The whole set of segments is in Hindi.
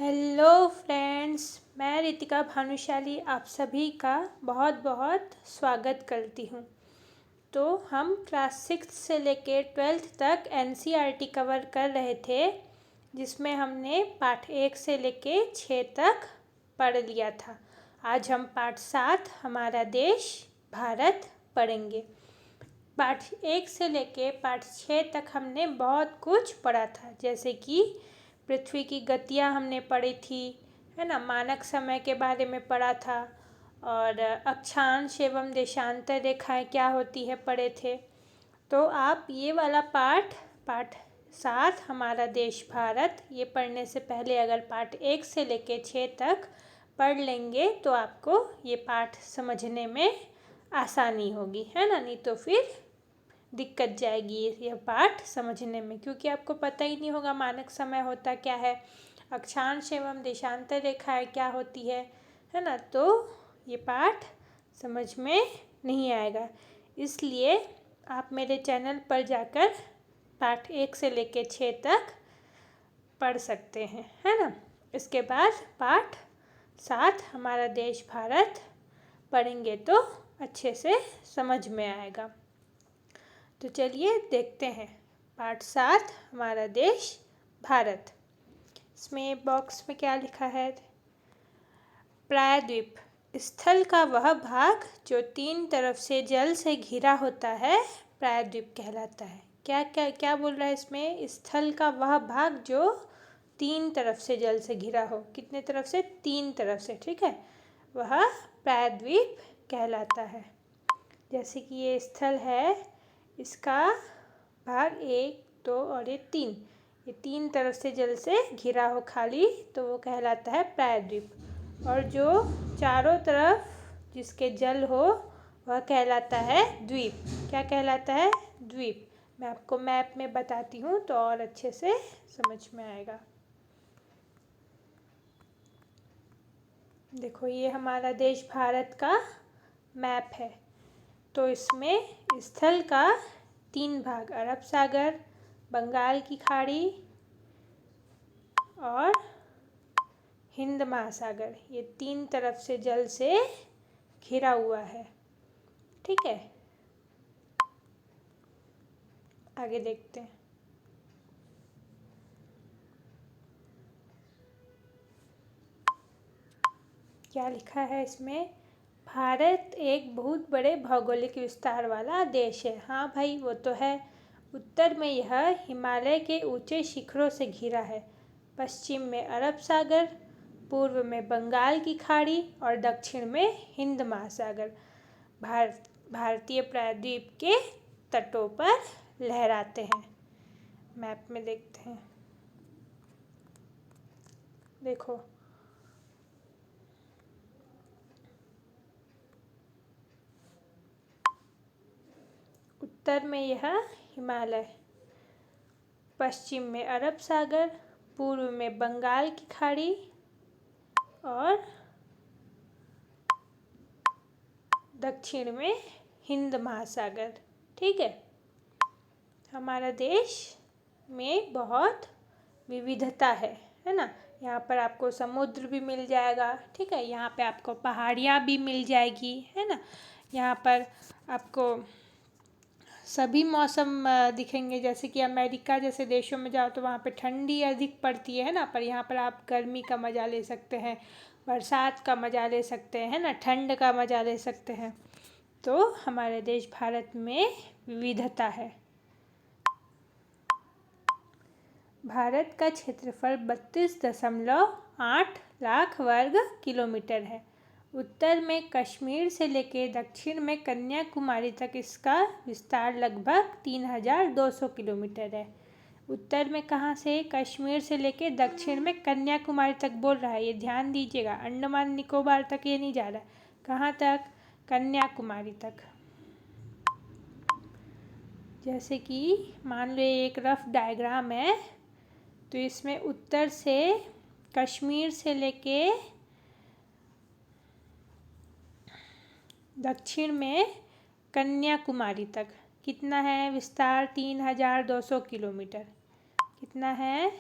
हेलो फ्रेंड्स, मैं रितिका भानुशाली आप सभी का बहुत बहुत स्वागत करती हूँ। तो हम क्लास 6 से लेकर 12th तक एनसीईआरटी कवर कर रहे थे, जिसमें हमने पाठ 1 से लेकर 6 तक पढ़ लिया था। आज हम पाठ 7 हमारा देश भारत पढ़ेंगे। पाठ 1 से लेकर पाठ 6 तक हमने बहुत कुछ पढ़ा था, जैसे कि पृथ्वी की गतियाँ हमने पढ़ी थी, है ना। मानक समय के बारे में पढ़ा था और अक्षांश एवं देशांतर रेखाएं क्या होती है पढ़े थे। तो आप ये वाला पाठ 7 हमारा देश भारत ये पढ़ने से पहले अगर पाठ 1 से लेके 6 तक पढ़ लेंगे तो आपको ये पाठ समझने में आसानी होगी, है ना। नहीं तो फिर दिक्कत जाएगी यह पाठ समझने में, क्योंकि आपको पता ही नहीं होगा मानक समय होता क्या है, अक्षांश एवं देशांतर रेखाएं क्या होती है ना। तो ये पाठ समझ में नहीं आएगा, इसलिए आप मेरे चैनल पर जाकर पाठ 1 से लेकर 6 तक पढ़ सकते हैं, है ना। इसके बाद पाठ 7 हमारा देश भारत पढ़ेंगे तो अच्छे से समझ में आएगा। तो चलिए देखते हैं पाठ 7 हमारा देश भारत। इसमें बॉक्स में क्या लिखा है? प्रायद्वीप स्थल का वह भाग जो 3 तरफ से जल से घिरा होता है प्रायद्वीप कहलाता है। क्या क्या क्या बोल रहा है इसमें? स्थल का वह भाग जो 3 तरफ से जल से घिरा हो। कितने तरफ से? 3 तरफ से, ठीक है। वह प्रायद्वीप कहलाता है। जैसे कि ये स्थल है, इसका भाग 1, 2 और ये 3, ये 3 तरफ से जल से घिरा हो खाली, तो वो कहलाता है प्रायद्वीप। और जो चारों तरफ जिसके जल हो वह कहलाता है द्वीप। क्या कहलाता है? द्वीप। मैं आपको मैप में बताती हूँ तो और अच्छे से समझ में आएगा। देखो, ये हमारा देश भारत का मैप है। तो इसमें स्थल का 3 भाग, अरब सागर, बंगाल की खाड़ी और हिंद महासागर, ये 3 तरफ से जल से घिरा हुआ है, ठीक है। आगे देखते हैं। क्या लिखा है इसमें? भारत एक बहुत बड़े भौगोलिक विस्तार वाला देश है। हाँ भाई, वो तो है। उत्तर में यह हिमालय के ऊंचे शिखरों से घिरा है, पश्चिम में अरब सागर, पूर्व में बंगाल की खाड़ी और दक्षिण में हिंद महासागर भारतीय प्रायद्वीप के तटों पर लहराते हैं। मैप में देखते हैं। देखो, उत्तर में यह हिमालय, पश्चिम में अरब सागर, पूर्व में बंगाल की खाड़ी और दक्षिण में हिंद महासागर, ठीक है। हमारा देश में बहुत विविधता है ना। यहाँ पर आपको समुद्र भी मिल जाएगा, ठीक है। यहाँ पे आपको पहाड़ियाँ भी मिल जाएगी, है ना। यहाँ पर आपको सभी मौसम दिखेंगे। जैसे कि अमेरिका जैसे देशों में जाओ तो वहाँ पे ठंडी अधिक पड़ती है ना, पर यहाँ पर आप गर्मी का मज़ा ले सकते हैं, बरसात का मज़ा ले सकते हैं, है ना, ठंड का मज़ा ले सकते हैं। तो हमारे देश भारत में विविधता है। भारत का क्षेत्रफल 32.8 लाख वर्ग किलोमीटर है। उत्तर में कश्मीर से लेकर दक्षिण में कन्याकुमारी तक इसका विस्तार लगभग 3200 किलोमीटर है। उत्तर में कहाँ से? कश्मीर से लेकर दक्षिण में कन्याकुमारी तक बोल रहा है, ये ध्यान दीजिएगा। अंडमान निकोबार तक ये नहीं जा रहा, कहाँ तक? कन्याकुमारी तक। जैसे कि मान लो एक रफ डायग्राम है, तो इसमें उत्तर से कश्मीर से लेके दक्षिण में कन्याकुमारी तक कितना है विस्तार? 3200 किलोमीटर। कितना है?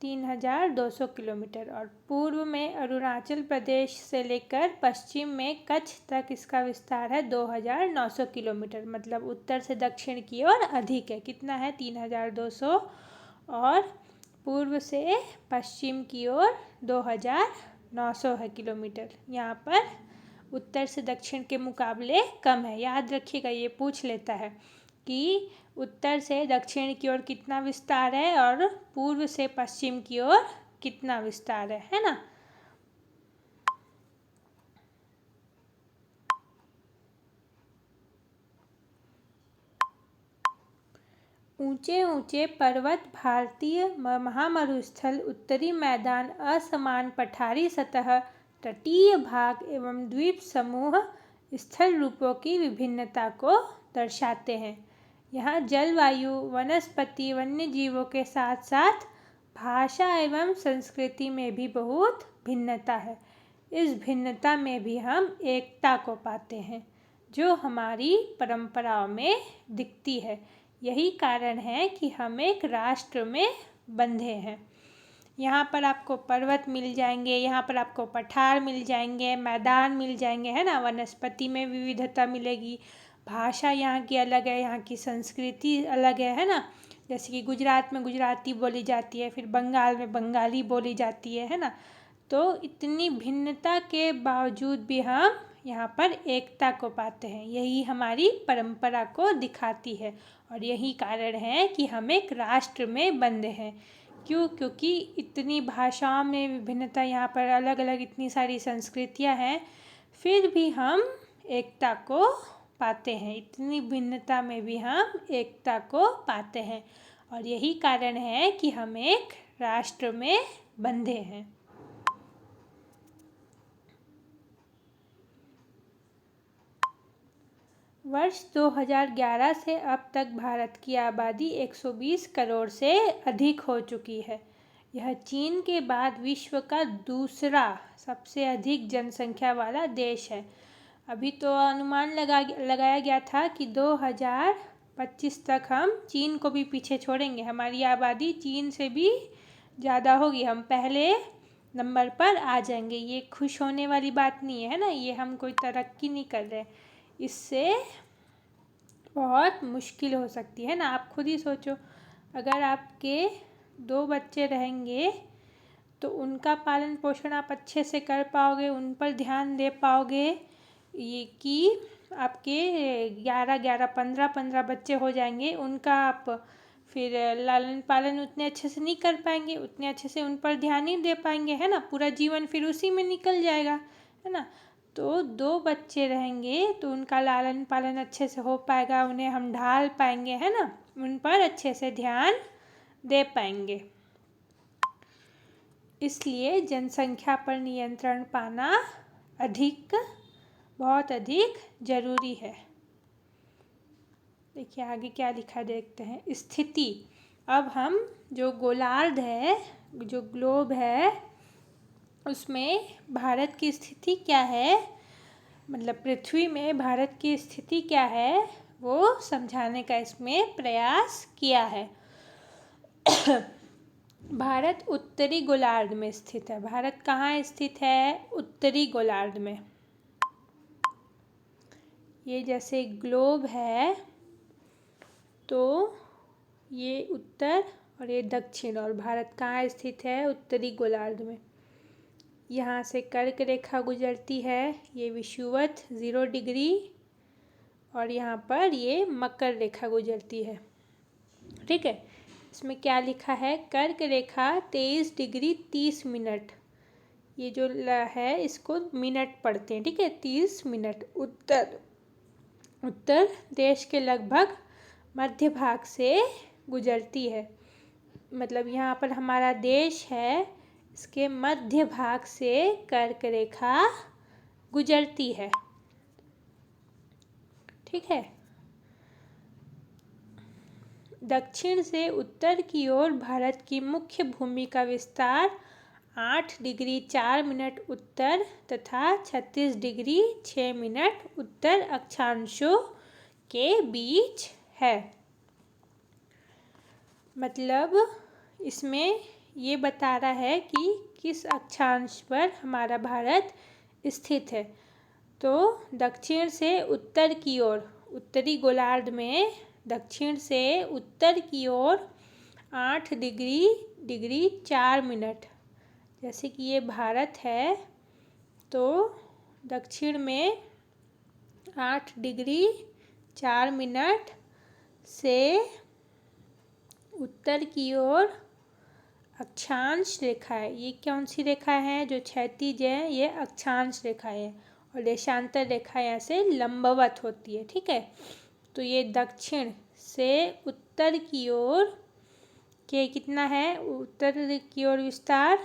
3200 किलोमीटर। और पूर्व में अरुणाचल प्रदेश से लेकर पश्चिम में कच्छ तक इसका विस्तार है 2900 किलोमीटर। मतलब उत्तर से दक्षिण की ओर अधिक है। कितना है? 3200। और पूर्व से पश्चिम की ओर 2900 है किलोमीटर। यहाँ पर उत्तर से दक्षिण के मुकाबले कम है। याद रखिएगा, ये पूछ लेता है कि उत्तर से दक्षिण की ओर कितना विस्तार है और पूर्व से पश्चिम की ओर कितना विस्तार है ना। ऊंचे ऊंचे पर्वत, भारतीय महामरुस्थल, उत्तरी मैदान, असमान पठारी सतह, तटीय भाग एवं द्वीप समूह स्थल रूपों की विभिन्नता को दर्शाते हैं। यहाँ जलवायु, वनस्पति, वन्य जीवों के साथ साथ भाषा एवं संस्कृति में भी बहुत भिन्नता है। इस भिन्नता में भी हम एकता को पाते हैं जो हमारी परंपराओं में दिखती है। यही कारण है कि हम एक राष्ट्र में बंधे हैं। यहाँ पर आपको पर्वत मिल जाएंगे, यहाँ पर आपको पठार मिल जाएंगे, मैदान मिल जाएंगे, है ना। वनस्पति में विविधता मिलेगी। भाषा यहाँ की अलग है, यहाँ की संस्कृति अलग है ना। जैसे कि गुजरात में गुजराती बोली जाती है, फिर बंगाल में बंगाली बोली जाती है ना। तो इतनी भिन्नता के बावजूद भी हम यहाँ पर एकता को पाते हैं। यही हमारी परंपरा को दिखाती है और यही कारण है कि हम एक राष्ट्र में बंधे हैं। क्यों? क्योंकि इतनी भाषाओं में विभिन्नता, यहाँ पर अलग अलग इतनी सारी संस्कृतियाँ हैं, फिर भी हम एकता को पाते हैं। इतनी भिन्नता में भी हम एकता को पाते हैं और यही कारण है कि हम एक राष्ट्र में बंधे हैं। वर्ष 2011 से अब तक भारत की आबादी 120 करोड़ से अधिक हो चुकी है। यह चीन के बाद विश्व का दूसरा सबसे अधिक जनसंख्या वाला देश है। अभी तो अनुमान लगाया गया था कि 2025 तक हम चीन को भी पीछे छोड़ेंगे। हमारी आबादी चीन से भी ज़्यादा होगी, हम पहले नंबर पर आ जाएंगे। ये खुश होने वाली बात नहीं है ना, ये हम कोई तरक्की नहीं कर रहे। इससे बहुत मुश्किल हो सकती है ना। आप खुद ही सोचो, अगर आपके 2 बच्चे रहेंगे तो उनका पालन पोषण आप अच्छे से कर पाओगे, उन पर ध्यान दे पाओगे। ये कि आपके 11 15 बच्चे हो जाएंगे, उनका आप फिर लालन पालन उतने अच्छे से नहीं कर पाएंगे, उतने अच्छे से उन पर ध्यान नहीं दे पाएंगे, है ना। पूरा जीवन फिर उसी में निकल जाएगा, है ना। तो 2 बच्चे रहेंगे तो उनका लालन पालन अच्छे से हो पाएगा, उन्हें हम ढाल पाएंगे, है ना, उन पर अच्छे से ध्यान दे पाएंगे। इसलिए जनसंख्या पर नियंत्रण पाना बहुत अधिक ज़रूरी है। देखिए आगे क्या लिखा, देखते हैं। स्थिति। अब हम जो गोलार्ध है, जो ग्लोब है, उसमें भारत की स्थिति क्या है, मतलब पृथ्वी में भारत की स्थिति क्या है, वो समझाने का इसमें प्रयास किया है। भारत उत्तरी गोलार्ध में स्थित है। भारत कहाँ स्थित है? उत्तरी गोलार्ध में। ये जैसे ग्लोब है तो ये उत्तर और ये दक्षिण, और भारत कहाँ स्थित है? उत्तरी गोलार्ध में। यहाँ से कर्क रेखा गुजरती है, ये विषुवत 0 डिग्री, और यहाँ पर ये मकर रेखा गुजरती है। ठीक है, इसमें क्या लिखा है? कर्क रेखा 23 डिग्री 30 मिनट। ये जो है इसको मिनट पढ़ते हैं, ठीक है। 30 मिनट उत्तर देश के लगभग मध्य भाग से गुजरती है। मतलब यहाँ पर हमारा देश है, इसके मध्य भाग से कर्क रेखा गुजरती है। ठीक है। दक्षिण से उत्तर की ओर भारत की मुख्य भूमि का विस्तार 8 डिग्री 4 मिनट उत्तर तथा 36 डिग्री 6 मिनट उत्तर अक्षांशों के बीच है। मतलब इसमें ये बता रहा है कि किस अक्षांश पर हमारा भारत स्थित है। तो दक्षिण से उत्तर की ओर, उत्तरी गोलार्ध में दक्षिण से उत्तर की ओर 8 डिग्री 4 मिनट। जैसे कि ये भारत है तो दक्षिण में 8 डिग्री 4 मिनट से उत्तर की ओर अक्षांश रेखा है। ये कौन सी रेखा है? जो क्षैतिज है ये अक्षांश रेखा है और देशांतर रेखा यहाँ से लंबवत होती है। ठीक है, तो ये दक्षिण से उत्तर की ओर के कितना है? उत्तर की ओर विस्तार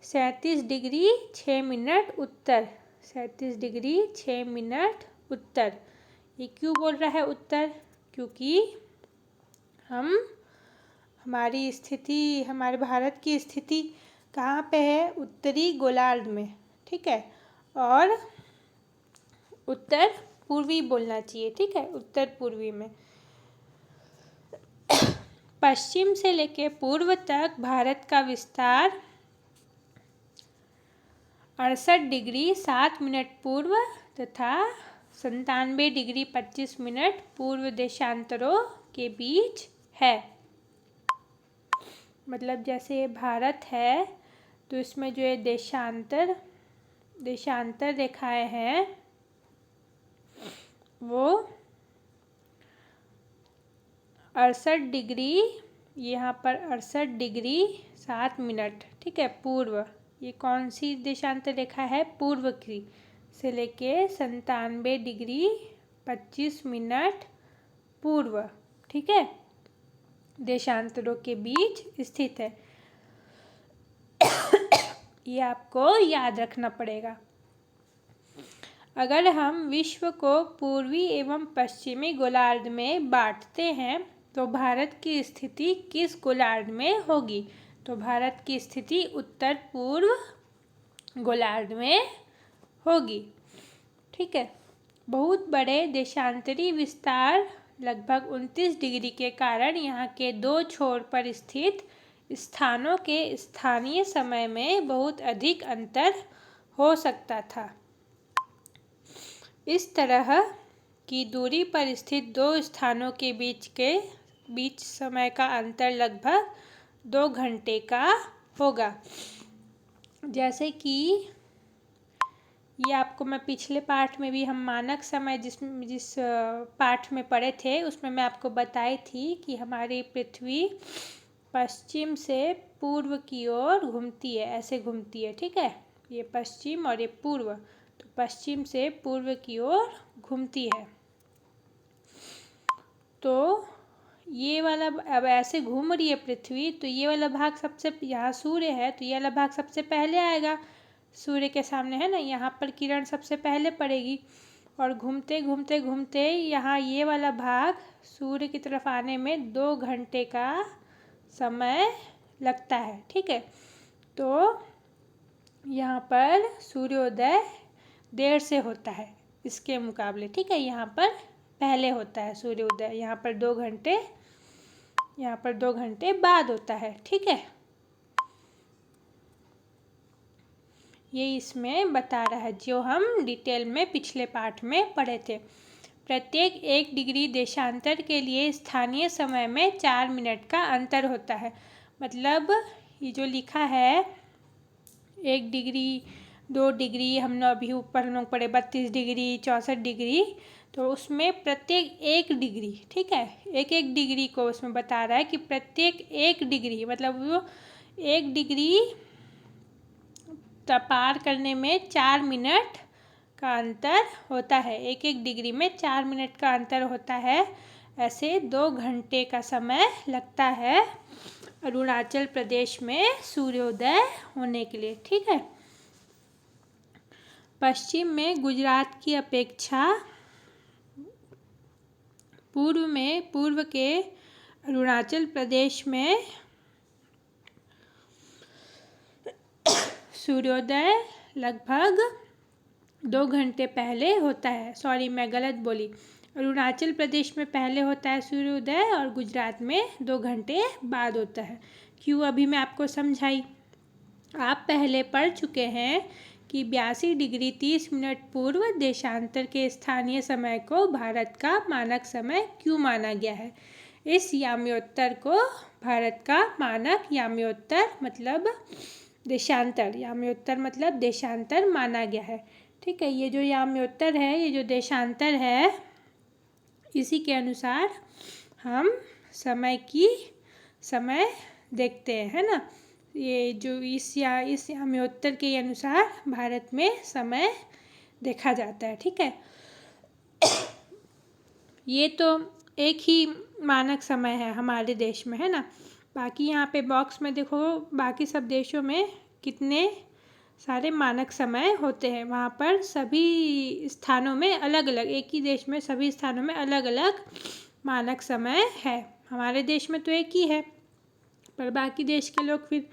37 डिग्री 6 मिनट उत्तर, 37 डिग्री 6 मिनट उत्तर। ये क्यों बोल रहा है उत्तर? क्योंकि हमारी स्थिति, हमारे भारत की स्थिति कहाँ पे है? उत्तरी गोलार्ध में। ठीक है, और उत्तर पूर्वी बोलना चाहिए। ठीक है, उत्तर पूर्वी में। पश्चिम से लेकर पूर्व तक भारत का विस्तार 68 डिग्री 7 मिनट पूर्व तथा 97 डिग्री 25 मिनट पूर्व देशांतरों के बीच है। मतलब जैसे भारत है तो इसमें जो है देशांतर रेखाएं हैं वो 68 डिग्री, यहाँ पर 68 डिग्री 7 मिनट। ठीक है, पूर्व। ये कौन सी देशांतर रेखा है? पूर्व की से लेके 97 डिग्री 25 मिनट पूर्व। ठीक है, देशांतरों के बीच स्थित है। ये आपको याद रखना पड़ेगा। अगर हम विश्व को पूर्वी एवं पश्चिमी गोलार्ध में बांटते हैं तो भारत की स्थिति किस गोलार्ध में होगी? तो भारत की स्थिति उत्तर पूर्व गोलार्ध में होगी। ठीक है, बहुत बड़े देशांतरी विस्तार लगभग 29 डिग्री के कारण यहाँ के दो छोर पर स्थित स्थानों के स्थानीय समय में बहुत अधिक अंतर हो सकता था। इस तरह की दूरी पर स्थित दो स्थानों के बीच समय का अंतर लगभग 2 घंटे का होगा। जैसे कि ये आपको मैं पिछले पाठ में भी हम मानक समय जिस पाठ में पढ़े थे उसमें मैं आपको बताई थी कि हमारी पृथ्वी पश्चिम से पूर्व की ओर घूमती है, ऐसे घूमती है। ठीक है, ये पश्चिम और ये पूर्व, तो पश्चिम से पूर्व की ओर घूमती है। तो ये वाला अब ऐसे घूम रही है पृथ्वी, तो ये वाला भाग सबसे, यहाँ सूर्य है तो ये वाला भाग सबसे पहले आएगा, सूर्य के सामने है ना, यहाँ पर किरण सबसे पहले पड़ेगी और घूमते घूमते घूमते यहाँ ये वाला भाग सूर्य की तरफ आने में 2 घंटे का समय लगता है। ठीक है, तो यहाँ पर सूर्योदय देर से होता है इसके मुकाबले। ठीक है, यहाँ पर पहले होता है सूर्योदय, यहाँ पर 2 घंटे, यहाँ पर 2 घंटे बाद होता है। ठीक है, ये इसमें बता रहा है जो हम डिटेल में पिछले पाठ में पढ़े थे। प्रत्येक 1 डिग्री देशांतर के लिए स्थानीय समय में 4 मिनट का अंतर होता है। मतलब ये जो लिखा है 1 डिग्री 2 डिग्री, हमने अभी ऊपर हम लोग पढ़े 32 डिग्री 64 डिग्री, तो उसमें प्रत्येक 1 डिग्री, ठीक है, एक डिग्री को उसमें बता रहा है कि प्रत्येक 1 डिग्री मतलब वो 1 डिग्री पार करने में 4 मिनट का अंतर होता है। एक डिग्री में 4 मिनट का अंतर होता है। ऐसे 2 घंटे का समय लगता है अरुणाचल प्रदेश में सूर्योदय होने के लिए। ठीक है, पश्चिम में गुजरात की अपेक्षा पूर्व के अरुणाचल प्रदेश में सूर्योदय लगभग 2 घंटे पहले होता है। सॉरी, मैं गलत बोली। अरुणाचल प्रदेश में पहले होता है सूर्योदय और गुजरात में 2 घंटे बाद होता है। क्यों, अभी मैं आपको समझाई। आप पहले पढ़ चुके हैं कि 82 डिग्री 30 मिनट पूर्व देशांतर के स्थानीय समय को भारत का मानक समय क्यों माना गया है। इस याम्योत्तर को भारत का मानक याम्योत्तर मतलब देशांतर, याम्योत्तर मतलब देशांतर माना गया है। ठीक है, ये जो याम्योत्तर है, ये जो देशांतर है, इसी के अनुसार हम समय देखते हैं, है ना। ये जो इस याम्योत्तर के अनुसार भारत में समय देखा जाता है। ठीक है, ये तो एक ही मानक समय है हमारे देश में, है ना। बाकी यहाँ पे बॉक्स में देखो, बाकी सब देशों में कितने सारे मानक समय होते हैं। वहाँ पर सभी स्थानों में अलग अलग, एक ही देश में सभी स्थानों में अलग अलग मानक समय है। हमारे देश में तो एक ही है, पर बाकी देश के लोग फिर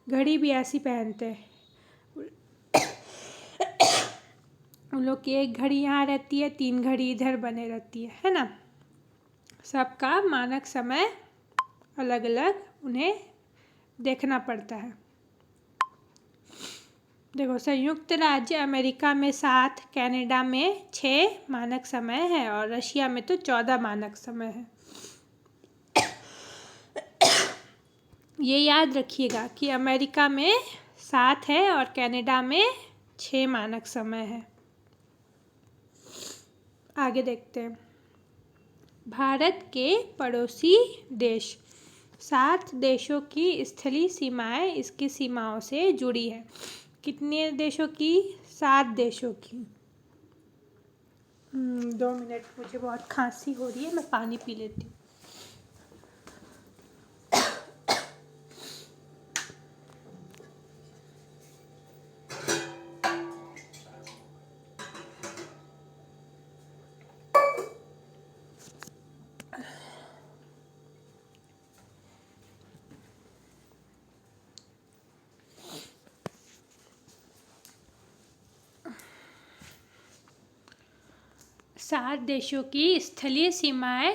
घड़ी भी ऐसी पहनते हैं। उन लोग की एक घड़ी यहाँ रहती है, 3 घड़ी इधर बने रहती है ना। सबका मानक समय अलग अलग उन्हें देखना पड़ता है। देखो, संयुक्त राज्य अमेरिका में 7, कनाडा में 6 मानक समय है और रशिया में तो 14 मानक समय है। ये याद रखिएगा कि अमेरिका में 7 है और कनाडा में 6 मानक समय है। आगे देखते हैं। भारत के पड़ोसी देश, 7 देशों की स्थलीय सीमाएं इसकी सीमाओं से जुड़ी है। कितने देशों की? 7 देशों की। 2 मिनट, मुझे बहुत खांसी हो रही है, मैं पानी पी लेती हूँ। सात देशों की स्थलीय सीमाएं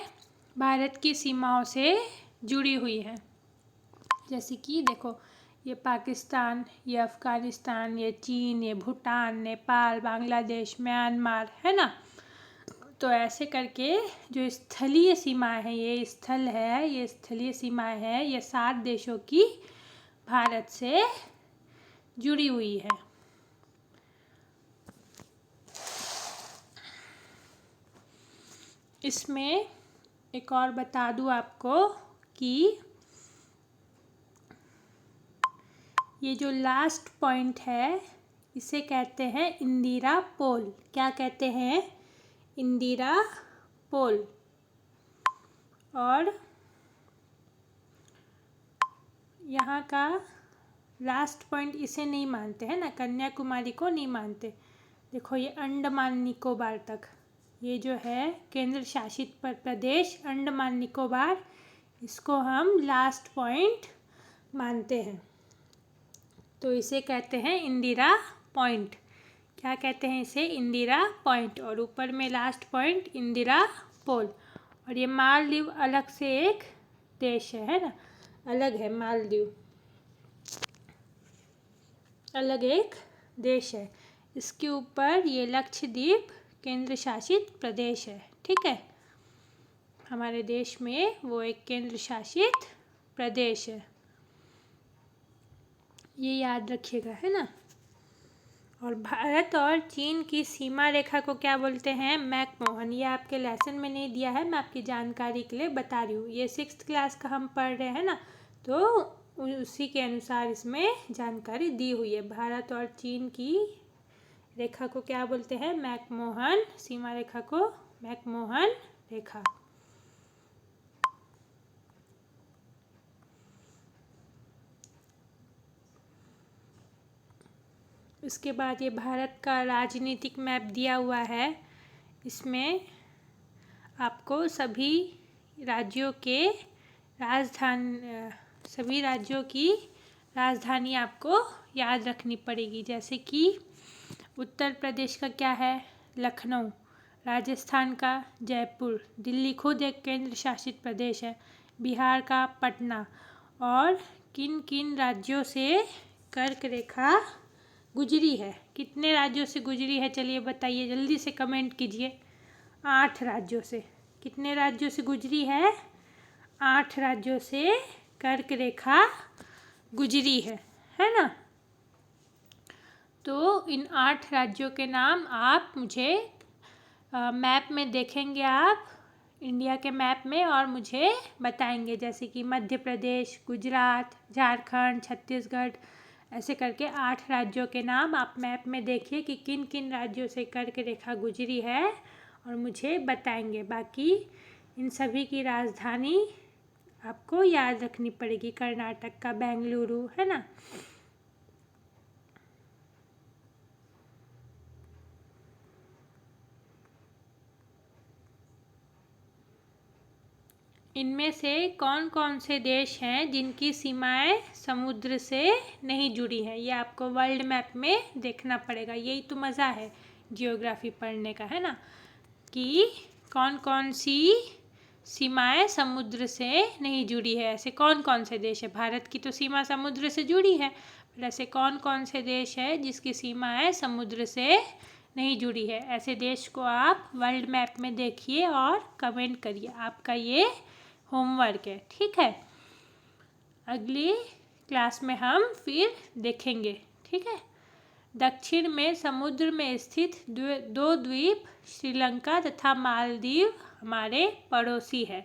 भारत की सीमाओं से जुड़ी हुई है। जैसे कि देखो, ये पाकिस्तान, ये अफ़गानिस्तान, ये चीन, ये भूटान, नेपाल, बांग्लादेश, म्यांमार, है ना। तो ऐसे करके जो स्थलीय सीमाएं हैं, ये स्थल है, ये स्थलीय सीमाएं हैं, ये 7 देशों की भारत से जुड़ी हुई है। इसमें एक और बता दूँ आपको कि ये जो लास्ट पॉइंट है, इसे कहते हैं इंदिरा पोल। क्या कहते हैं? इंदिरा पोल। और यहाँ का लास्ट पॉइंट इसे नहीं मानते हैं ना, कन्याकुमारी को नहीं मानते। देखो, ये अंडमान निकोबार तक, ये जो है केंद्र शासित प्रदेश अंडमान निकोबार, इसको हम लास्ट पॉइंट मानते हैं, तो इसे कहते हैं इंदिरा पॉइंट। क्या कहते हैं इसे? इंदिरा पॉइंट। और ऊपर में लास्ट पॉइंट इंदिरा पोल। और ये मालदीव अलग से एक देश है ना, अलग है मालदीव, अलग एक देश है। इसके ऊपर ये लक्षद्वीप केंद्र शासित प्रदेश है। ठीक है, हमारे देश में वो एक केंद्र शासित प्रदेश है, ये याद रखिएगा, है ना। और भारत और चीन की सीमा रेखा को क्या बोलते हैं? मैकमोहन। ये आपके लेसन में नहीं दिया है, मैं आपकी जानकारी के लिए बता रही हूँ। ये 6th क्लास का हम पढ़ रहे हैं ना, तो उसी के अनुसार इसमें जानकारी दी हुई है। भारत और चीन की रेखा को क्या बोलते हैं? मैकमोहन। सीमा रेखा को मैकमोहन रेखा। इसके बाद ये भारत का राजनीतिक मैप दिया हुआ है। इसमें आपको सभी राज्यों की राजधानी आपको याद रखनी पड़ेगी। जैसे कि उत्तर प्रदेश का क्या है? लखनऊ। राजस्थान का जयपुर, दिल्ली खुद एक केंद्र शासित प्रदेश है, बिहार का पटना। और किन किन राज्यों से कर्क रेखा गुजरी है? कितने राज्यों से गुजरी है? चलिए बताइए, जल्दी से कमेंट कीजिए। 8 राज्यों से। कितने राज्यों से गुजरी है? 8 राज्यों से कर्क रेखा गुजरी है ना? तो इन 8 राज्यों के नाम आप मुझे मैप में देखेंगे, आप इंडिया के मैप में, और मुझे बताएंगे, जैसे कि मध्य प्रदेश, गुजरात, झारखंड, छत्तीसगढ़, ऐसे करके 8 राज्यों के नाम आप मैप में देखिए कि किन किन राज्यों से कर्क रेखा गुजरी है, और मुझे बताएंगे। बाकी इन सभी की राजधानी आपको याद रखनी पड़ेगी। कर्नाटक का बेंगलुरु, है ना। इनमें से कौन कौन से देश हैं जिनकी सीमाएं समुद्र से नहीं जुड़ी हैं? ये आपको वर्ल्ड मैप में देखना पड़ेगा। यही तो मज़ा है जियोग्राफी पढ़ने का, है ना, कि कौन कौन सी सीमाएं समुद्र से नहीं जुड़ी है। ऐसे कौन कौन से देश है? भारत की तो सीमा समुद्र से जुड़ी है, पर ऐसे कौन कौन से देश है जिसकी सीमाएं समुद्र से नहीं जुड़ी है? ऐसे देश को आप वर्ल्ड मैप में देखिए और कमेंट करिए। आपका ये होमवर्क है, ठीक है। अगली क्लास में हम फिर देखेंगे, ठीक है। दक्षिण में समुद्र में स्थित 2 द्वीप श्रीलंका तथा मालदीव हमारे पड़ोसी है।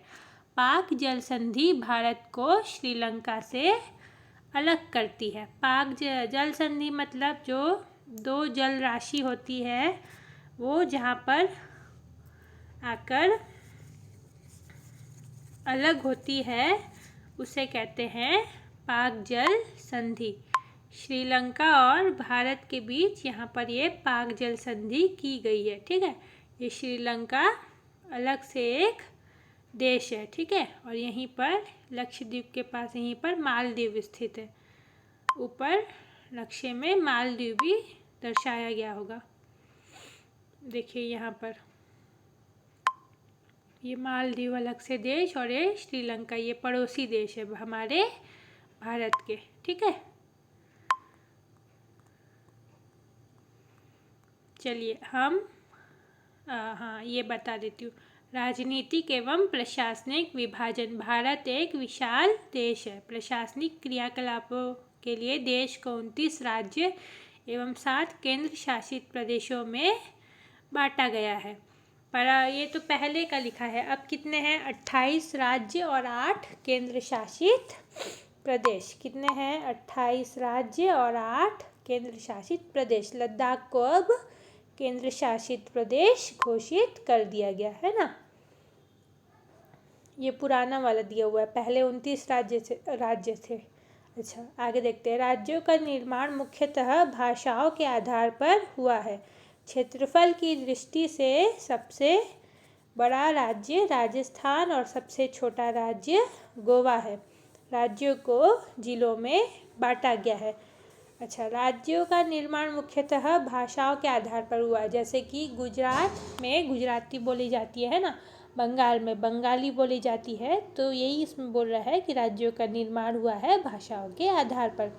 पाक जल संधि भारत को श्रीलंका से अलग करती है। पाक जल संधि मतलब जो 2 जल राशि होती है वो जहाँ पर आकर अलग होती है उसे कहते हैं पाक जल संधि। श्रीलंका और भारत के बीच यहाँ पर ये पाक जल संधि की गई है, ठीक है। ये श्रीलंका अलग से एक देश है, ठीक है। और यहीं पर लक्षद्वीप के पास यहीं पर मालदीव स्थित है। ऊपर नक्शे में मालदीव भी दर्शाया गया होगा, देखिए यहाँ पर। ये मालदीव अलग से देश और ये श्रीलंका, ये पड़ोसी देश है हमारे भारत के, ठीक है। चलिए हम हाँ ये बता देती हूँ। राजनीतिक एवं प्रशासनिक विभाजन। भारत एक विशाल देश है। प्रशासनिक क्रियाकलापों के लिए देश को 29 राज्य एवं 7 केंद्र शासित प्रदेशों में बांटा गया है। पर ये तो पहले का लिखा है, अब कितने हैं? 28 राज्य और 8 केंद्र शासित प्रदेश। कितने हैं? 28 राज्य और 8 केंद्र शासित प्रदेश। लद्दाख को अब केंद्र शासित प्रदेश घोषित कर दिया गया है ना। ये पुराना वाला दिया हुआ है, पहले 29 राज्य थे। अच्छा आगे देखते हैं। राज्यों का निर्माण मुख्यतः भाषाओं के आधार पर हुआ है। क्षेत्रफल की दृष्टि से सबसे बड़ा राज्य राजस्थान और सबसे छोटा राज्य गोवा है। राज्यों को जिलों में बांटा गया है। अच्छा, राज्यों का निर्माण मुख्यतः भाषाओं के आधार पर हुआ है। जैसे कि गुजरात में गुजराती बोली जाती है ना, बंगाल में बंगाली बोली जाती है। तो यही इसमें बोल रहा है कि राज्यों का निर्माण हुआ है भाषाओं के आधार पर।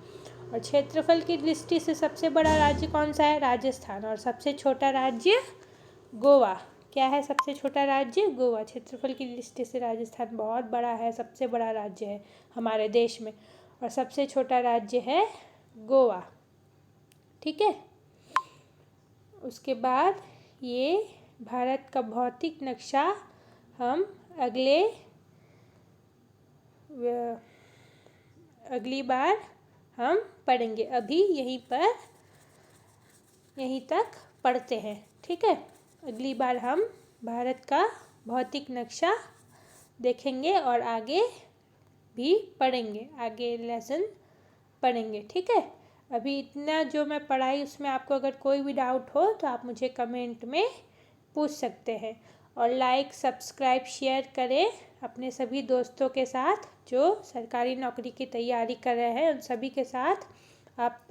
और क्षेत्रफल की दृष्टि से सबसे बड़ा राज्य कौन सा है? राजस्थान। और सबसे छोटा राज्य गोवा। क्या है सबसे छोटा राज्य? गोवा। क्षेत्रफल की दृष्टि से राजस्थान बहुत बड़ा है, सबसे बड़ा राज्य है हमारे देश में, और सबसे छोटा राज्य है गोवा, ठीक है। उसके बाद ये भारत का भौतिक नक्शा हम अगली बार हम पढ़ेंगे। अभी यहीं तक पढ़ते हैं, ठीक है। अगली बार हम भारत का भौतिक नक्शा देखेंगे और आगे भी पढ़ेंगे, आगे लेसन पढ़ेंगे, ठीक है। अभी इतना जो मैं पढ़ाई उसमें आपको अगर कोई भी डाउट हो तो आप मुझे कमेंट में पूछ सकते हैं। और लाइक सब्सक्राइब शेयर करें अपने सभी दोस्तों के साथ जो सरकारी नौकरी की तैयारी कर रहे हैं। उन सभी के साथ आप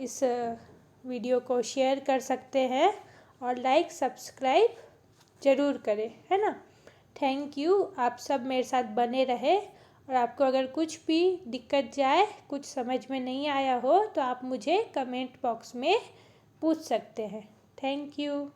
इस वीडियो को शेयर कर सकते हैं और लाइक सब्सक्राइब ज़रूर करें, है ना। थैंक यू, आप सब मेरे साथ बने रहे। और आपको अगर कुछ भी दिक्कत जाए, कुछ समझ में नहीं आया हो, तो आप मुझे कमेंट बॉक्स में पूछ सकते हैं। Thank you.